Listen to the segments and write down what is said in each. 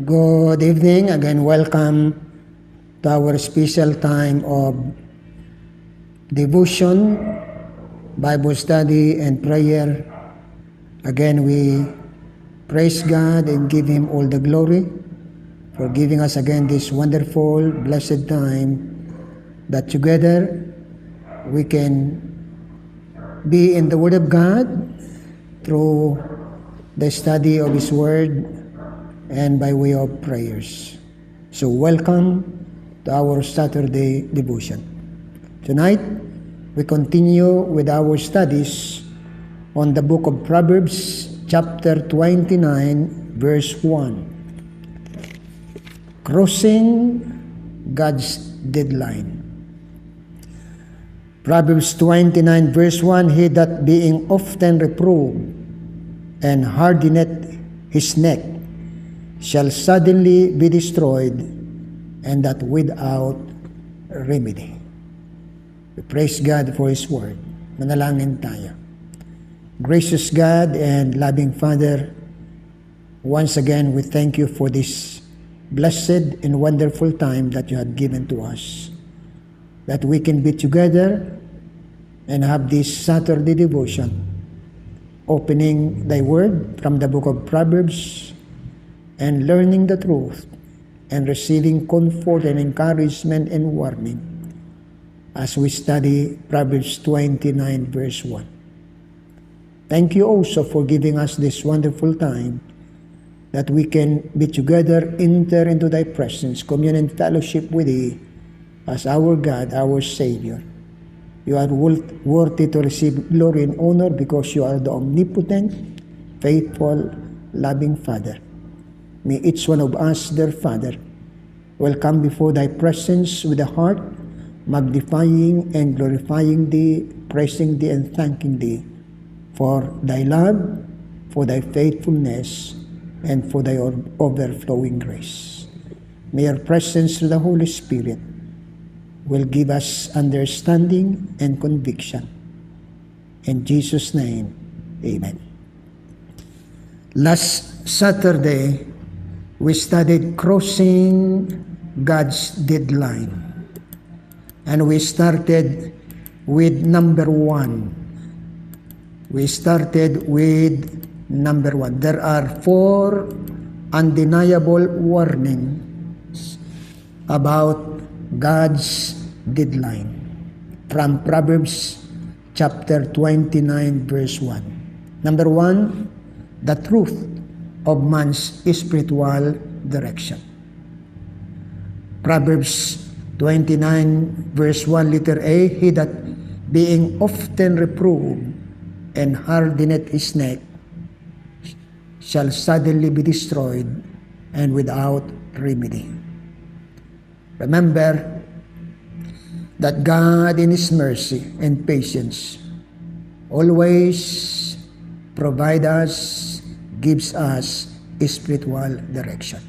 Good evening. Again, welcome to our special time of devotion, Bible study, and prayer. Again, we praise God and give Him all the glory for giving us again this wonderful, blessed time that together we can be in the Word of God through the study of His Word and by way of prayers. So welcome to our Saturday devotion. Tonight, we continue with our studies on the book of Proverbs, chapter 29, verse 1. Crossing God's deadline. Proverbs 29, verse 1, He that being often reproved and hardeneth his neck shall suddenly be destroyed, and that without remedy. We praise God for His Word. Manalangin tayo. Gracious God and loving Father, once again we thank You for this blessed and wonderful time that You have given to us, that we can be together and have this Saturday devotion, opening Thy Word from the book of Proverbs and learning the truth and receiving comfort and encouragement and warning as we study Proverbs 29 verse 1. Thank You also for giving us this wonderful time that we can be together, enter into Thy presence, commune and fellowship with Thee as our God, our Savior. You are worthy to receive glory and honor because You are the omnipotent, faithful, loving Father. May each one of us, dear Father, will come before Thy presence with a heart magnifying and glorifying Thee, praising Thee and thanking Thee for Thy love, for Thy faithfulness, and for Thy overflowing grace. May Your presence through the Holy Spirit will give us understanding and conviction. In Jesus' name, amen. Last Saturday, we studied crossing God's deadline. And we started with number 1. There are 4 undeniable warnings about God's deadline from Proverbs chapter 29 verse 1. Number 1, the truth of man's spiritual direction. Proverbs 29 verse 1 letter A, He that being often reproved and hardeneth his neck shall suddenly be destroyed and without remedy. Remember that God in His mercy and patience always provides us, gives us spiritual direction.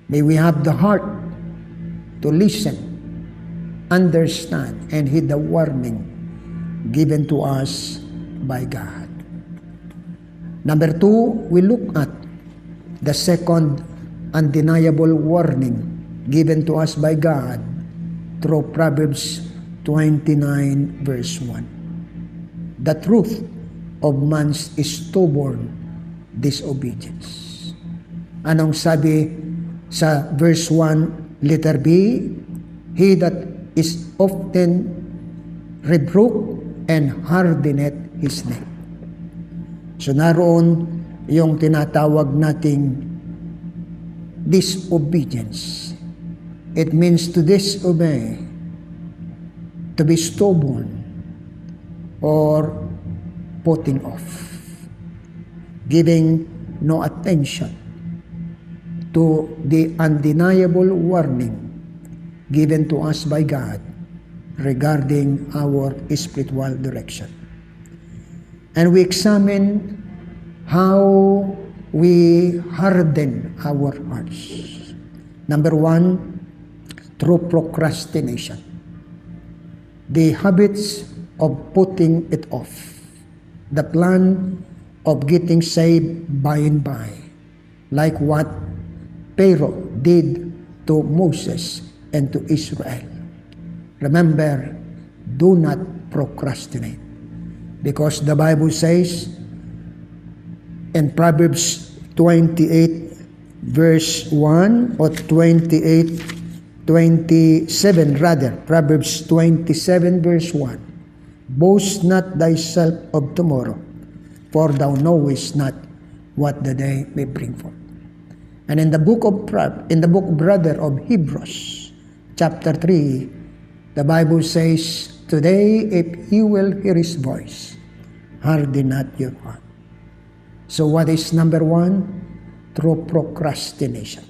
May we have the heart to listen, understand, and heed the warning given to us by God. Number 2, we look at the second undeniable warning given to us by God through Proverbs 29 verse 1. The truth of man's stubborn disobedience. Anong sabi sa verse 1 letter B? He that is often rebuked and hardeneth his neck. So naroon yung tinatawag nating disobedience. It means to disobey, to be stubborn, or putting off, giving no attention to the undeniable warning given to us by God regarding our spiritual direction. And we examine how we harden our hearts. Number 1, through procrastination. The habits of putting it off. The plan of getting saved by and by. Like what Pharaoh did to Moses and to Israel. Remember, do not procrastinate. Because the Bible says in Proverbs 28 verse 1 or 27 rather, Proverbs 27 verse 1, boast not thyself of tomorrow, for thou knowest not what the day may bring forth. And in the book of Hebrews, chapter 3, the Bible says, today if you will hear his voice, harden not your heart. So what is number one? Through procrastination.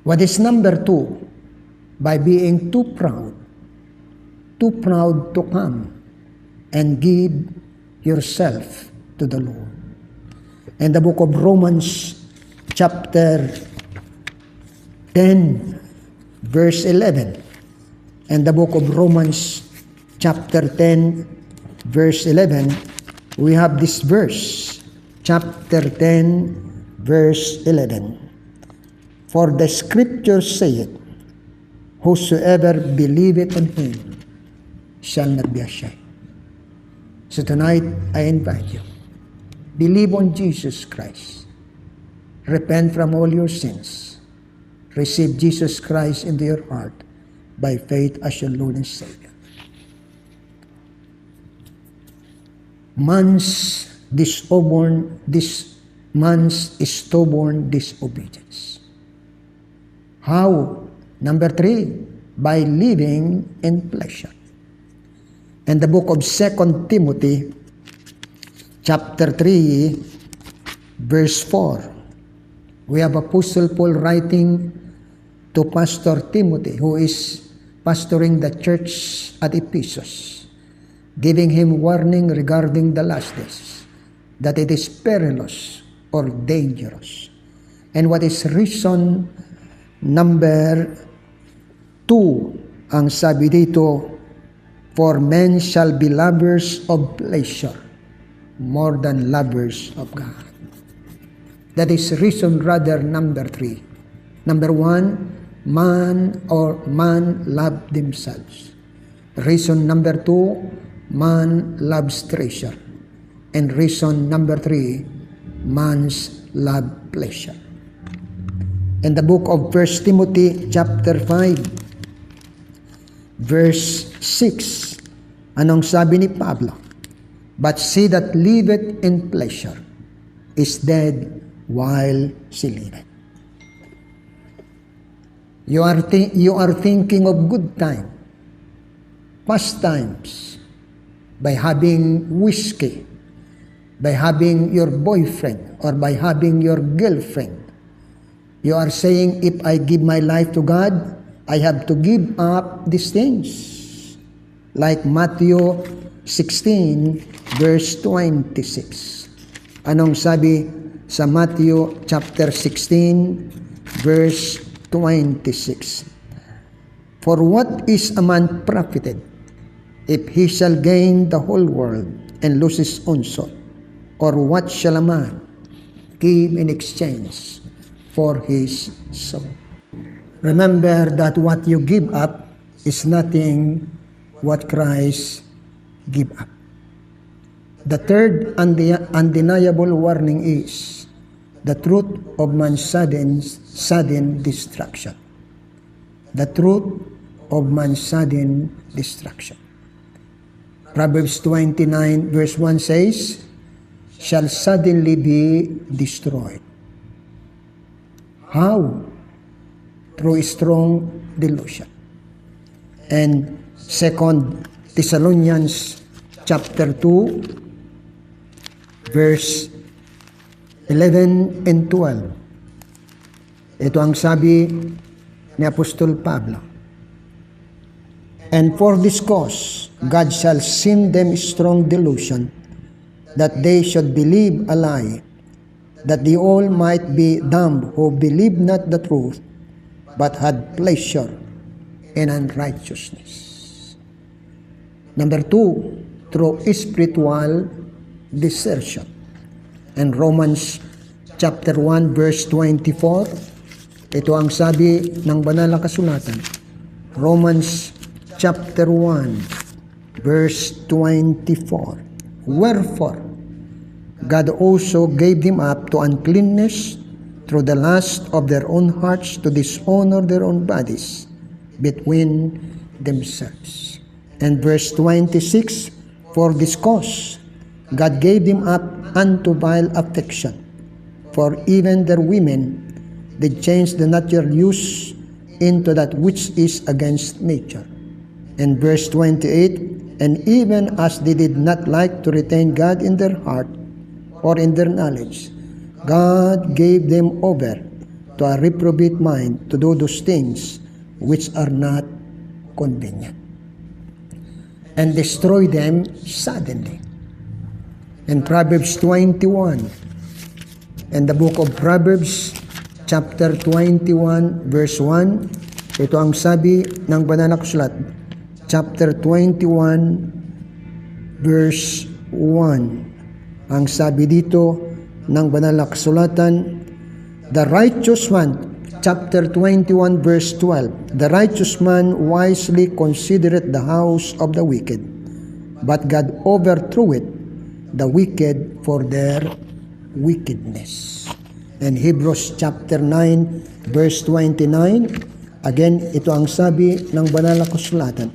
What is number two? By being too proud to come and give yourself to the Lord. In the book of Romans, chapter 10, verse 11, and the book of Romans, chapter 10, verse 11, we have this verse, chapter 10, verse 11. For the scriptures say it, whosoever believeth on him shall not be ashamed. So tonight, I invite you, believe on Jesus Christ. Repent from all your sins. Receive Jesus Christ into your heart by faith as your Lord and Savior. Man's stubborn disobedience. How? Number 3, by living in pleasure. In the book of 2 Timothy, chapter 3, verse 4, we have Apostle Paul writing to Pastor Timothy, who is pastoring the church at Ephesus, giving him warning regarding the last days, that it is perilous or dangerous. And what is reason number 2, ang sabi dito, for men shall be lovers of pleasure more than lovers of God. That is reason rather number 3. Number 1, man love themselves. Reason number 2, man loves treasure. And reason number 3, man's love pleasure. In the book of 1 Timothy chapter 5, verse 6, anong sabi ni Pablo? But she that liveth in pleasure is dead while she liveth. You are thinking of good time, pastimes, by having whiskey, by having your boyfriend, or by having your girlfriend. You are saying, if I give my life to God, I have to give up these things. Like Matthew 16, verse 26. Anong sabi sa Matthew chapter 16, verse 26? For what is a man profited, if he shall gain the whole world and lose his own soul? Or what shall a man give in exchange for his soul? Remember that what you give up is nothing what Christ give up. The third undeniable warning is the truth of man's sudden destruction. The truth of man's sudden destruction. Proverbs 29 verse 1 says, shall suddenly be destroyed. How? Through strong delusion. And 2 Thessalonians chapter 2, verse 11 and 12. Ito ang sabi ni Apostol Pablo. And for this cause, God shall send them strong delusion, that they should believe a lie, that they all might be dumb who believe not the truth, but had pleasure in unrighteousness. Number 2, through spiritual desertion. In Romans chapter 1 verse 24. Ito ang sabi ng banal na kasulatan. Romans chapter 1 verse 24. Wherefore, God also gave them up to uncleanness through the lust of their own hearts to dishonor their own bodies between themselves. And verse 26, for this cause God gave them up unto vile affection, for even their women did change the natural use into that which is against nature. And verse 28, and even as they did not like to retain God in their heart or in their knowledge, God gave them over to a reprobate mind to do those things which are not convenient, and destroy them suddenly. In Proverbs 21, in the book of Proverbs, chapter 21, verse 1, ito ang sabi ng banal na kasulatan, chapter 21, verse 1. Ang sabi dito ng banal na kasulatan, the righteous one, chapter 21 verse 12, the righteous man wisely considereth the house of the wicked, but God overthrew it, the wicked for their wickedness. And Hebrews chapter 9 verse 29, again ito ang sabi ng banal na kasulatan,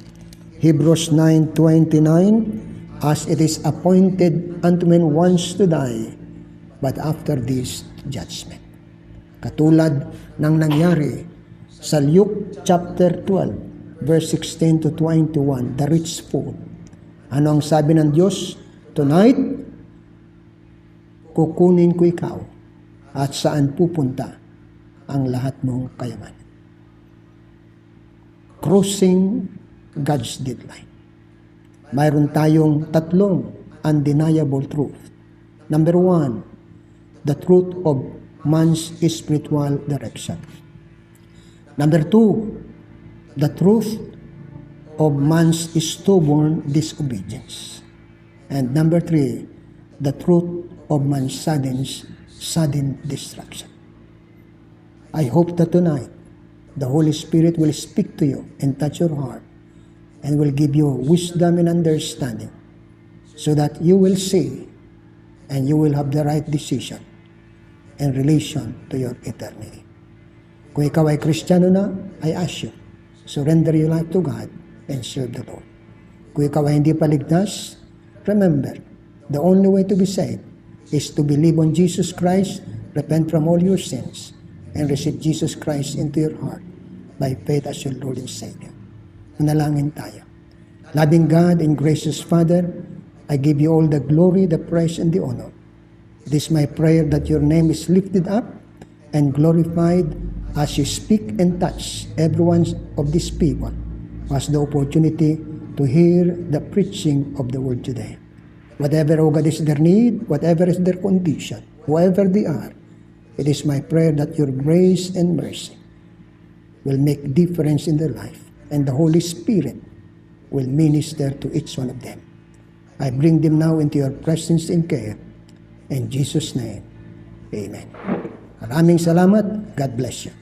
Hebrews 9:29, as it is appointed unto men once to die, but after this, judgment. Katulad ng nangyari sa Luke chapter 12, verse 16 to 21, the rich fool. Ano ang sabi ng Diyos? Tonight, kukunin ko ikaw at saan pupunta ang lahat mong kayamanan. Crossing God's deadline. Mayroon tayong tatlong undeniable truth. Number 1, the truth of man's spiritual direction. Number 2, the truth of man's stubborn disobedience. And number 3, the truth of man's sudden destruction. I hope that tonight, the Holy Spirit will speak to you and touch your heart and will give you wisdom and understanding so that you will see and you will have the right decision in relation to your eternity. Kung ikaw ay Kristiyano na, I ask you, surrender your life to God and serve the Lord. Kung ikaw ay hindi paligtas, remember, the only way to be saved is to believe on Jesus Christ, repent from all your sins, and receive Jesus Christ into your heart by faith as your Lord and Savior. Manalangin tayo. Loving God and gracious Father, I give you all the glory, the praise, and the honor. It is my prayer that your name is lifted up and glorified as you speak and touch every one of these people who has the opportunity to hear the preaching of the word today. Whatever, O God, is their need, whatever is their condition, whoever they are, it is my prayer that your grace and mercy will make difference in their life, and the Holy Spirit will minister to each one of them. I bring them now into your presence and care. In Jesus' name, amen. Maraming salamat. God bless you.